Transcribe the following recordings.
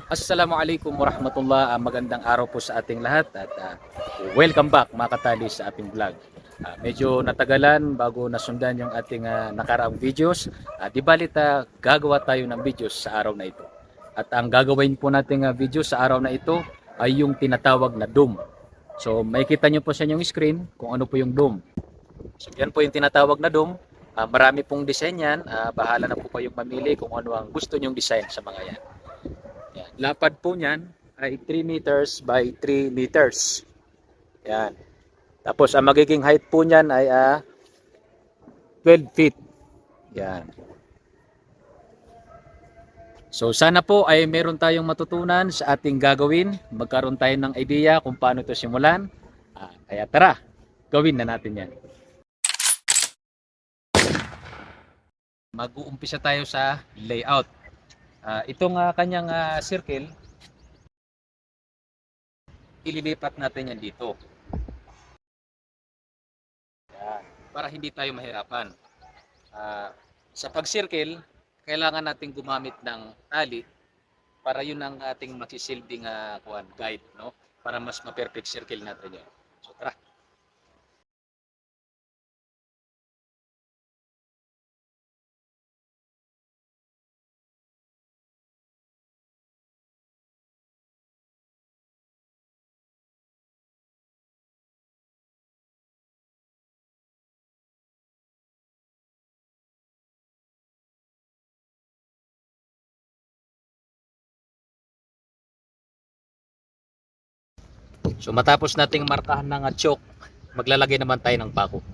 Assalamualaikum warahmatullah. Magandang araw po sa ating lahat at welcome back mga katali sa ating vlog. Medyo natagalan bago nasundan yung ating nakaraang videos. Di balit gagawa tayo ng videos sa araw na ito. At ang gagawin po nating video sa araw na ito ay yung tinatawag na dome. So makikita nyo po sa inyong screen kung ano po yung dome. So yan po yung tinatawag na dome. Marami pong design yan. Bahala na po kayong mamili kung ano ang gusto nyong design sa mga yan. Yan. Lapad po niyan ay 3 meters by 3 meters. Yan. Tapos ang magiging height po niyan ay 12 feet. Yan. So sana po ay meron tayong matutunan sa ating gagawin. Magkaroon tayo ng idea kung paano ito simulan. Kaya tara, gawin na natin yan. Mag-uumpisa tayo sa layout. Itong kanyang circle, ililipat natin yan dito. Yan. Para hindi tayo mahirapan. Sa pag-circle, kailangan nating gumamit ng tali para yun ang ating masisilbing guide, no? Para mas ma-perfect circle natin yun. So tara. So matapos nating markahan ng choke, maglalagay naman tayo ng pako.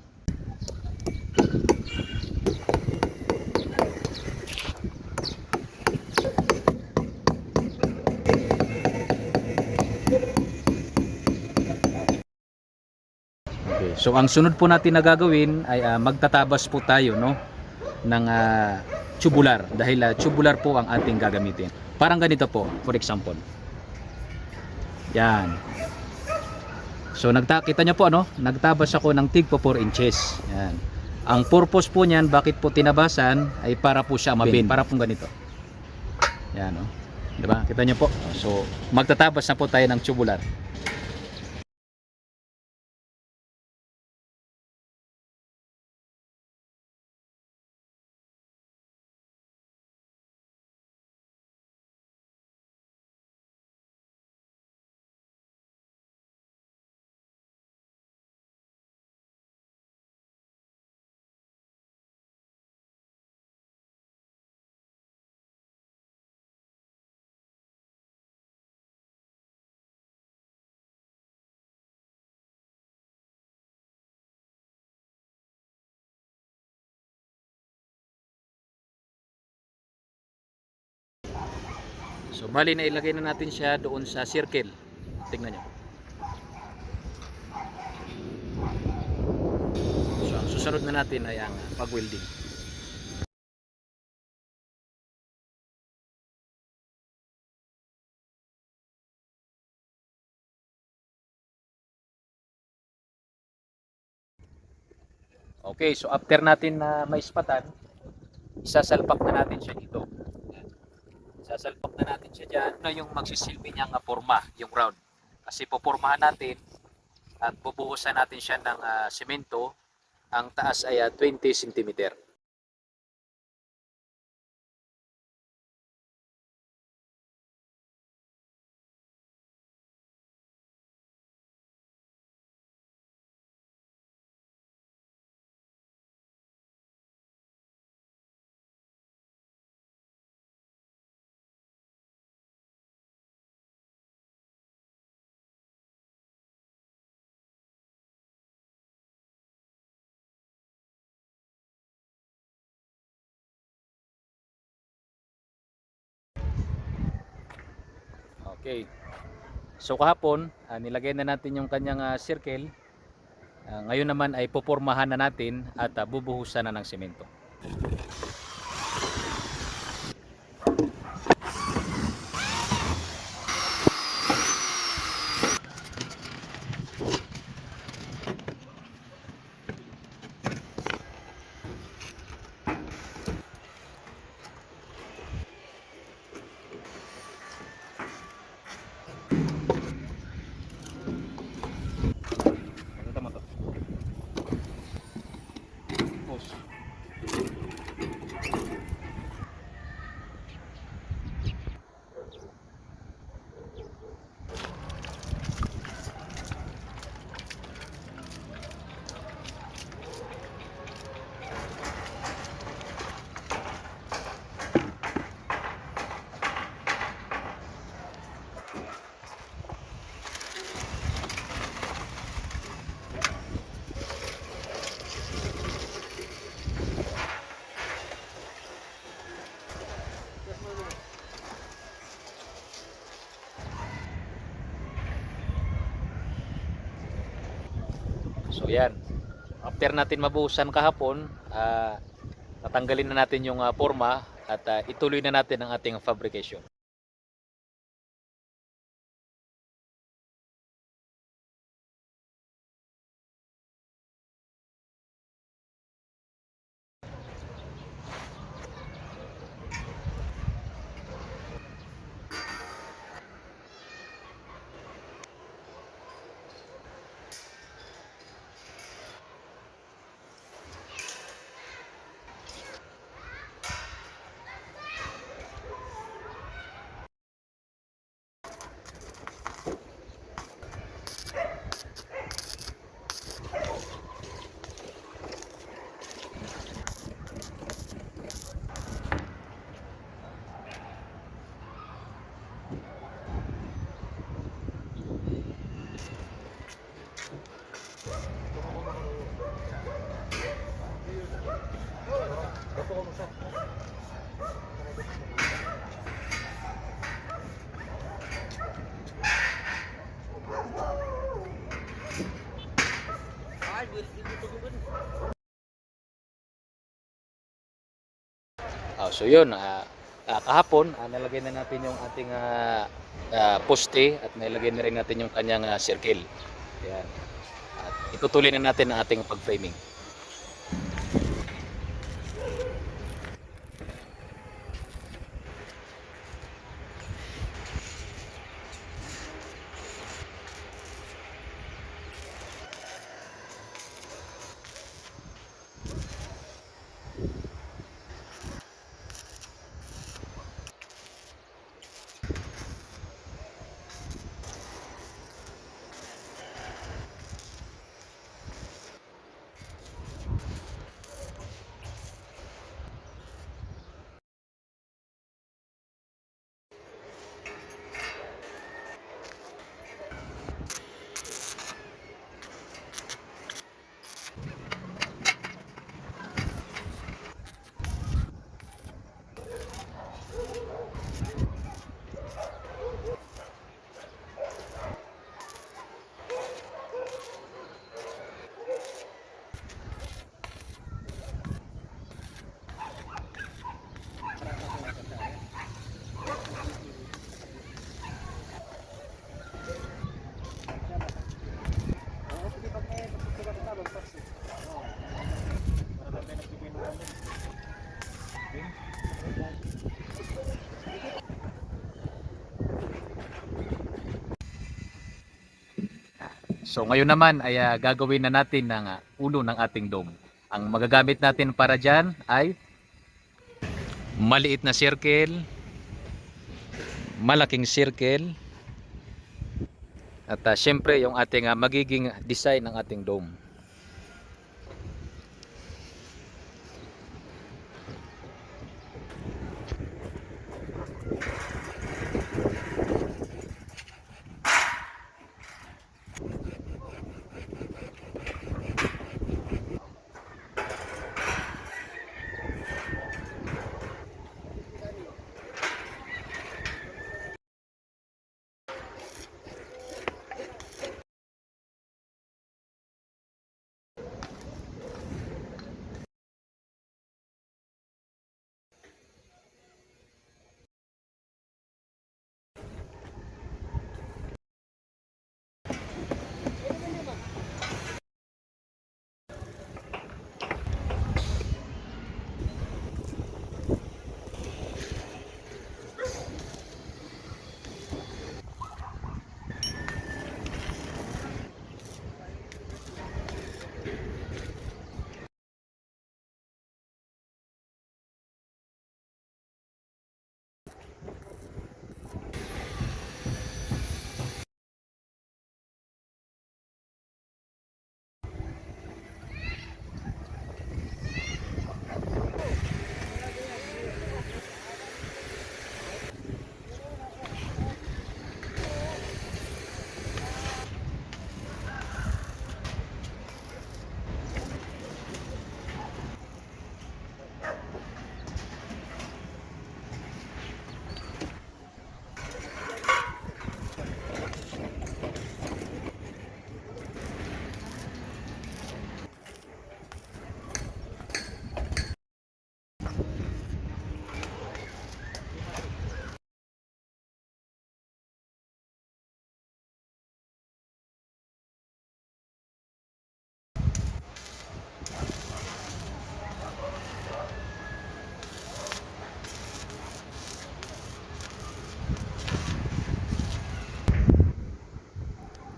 Okay. So ang sunod po natin na gagawin ay magtatabas po tayo, no, ng tubular dahil tubular po ang ating gagamitin. Parang ganito po, for example. Yan. So kita nyo po ano, nagtabas ako ng tig po 4 inches. Yan. Ang purpose po niyan, bakit po tinabasan ay para po siya mabend, para po ganito. Yan, no. 'Di ba? Kita nyo po. So magtatabas na po tayo ng tubular. So bali na ilagay na natin siya doon sa circle. Tingnan nyo. So ang susunod na natin ay ang pag-welding. Okay, so after natin na maispatan, isasalpak na natin siya dito. Sasalpak na natin siya dyan na yung magsisilbi niyang forma, yung round. Kasi pupormahan natin at bubuhusan natin siya ng semento. Ang taas ay 20 cm. Okay. So kahapon, nilagay na natin yung kanyang circle. Ngayon naman ay pupormahan na natin at bubuhusan na ng semento. Ano mo to? Push. So yan. After natin mabuhusan kahapon, natanggalin na natin yung forma at ituloy na natin ang ating fabrication. So yun, kahapon nalagay na natin yung ating poste at nilagay na rin natin yung kanyang circle. Yan. At itutuloy na natin ang ating pag-framing. So ngayon naman ay gagawin na natin ng ulo ng ating dome. Ang magagamit natin para dyan ay maliit na circle, malaking circle, at syempre yung ating magiging design ng ating dome.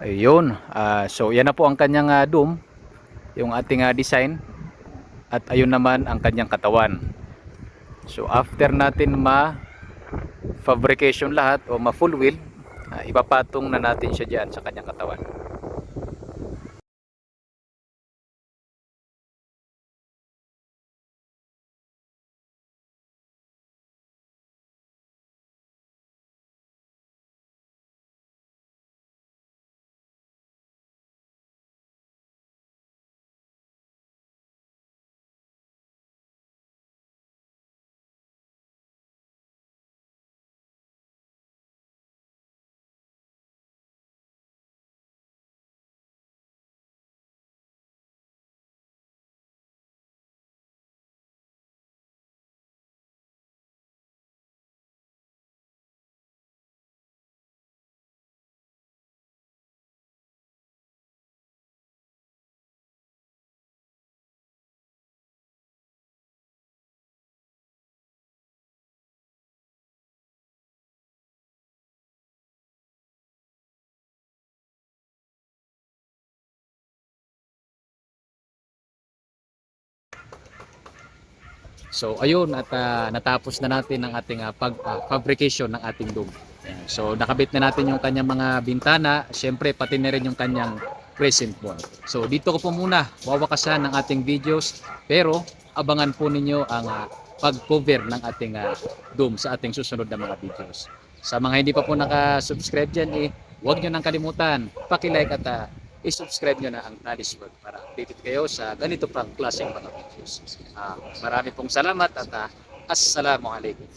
Ayun, so yan na po ang kanyang dome, yung ating design, at ayun naman ang kanyang katawan. So after natin ma-fabrication lahat o ma-full wheel, ipapatong na natin siya diyan sa kanyang katawan. So ayun, at natapos na natin ang ating fabrication ng ating dome. Ayan. So nakabit na natin yung kanyang mga bintana, syempre pati na rin yung kanyang crescent wall. So dito ko po muna wawakasan ng ating videos, pero abangan po ninyo ang pag-cover ng ating dome sa ating susunod na mga videos. Sa mga hindi pa po naka-subscribe dyan, huwag nyo nang kalimutan, paki-like at i-subscribe nyo na ang Knowledge World para updated kayo sa ganito pang klaseng mga videos. Marami pong salamat at assalamualaikum.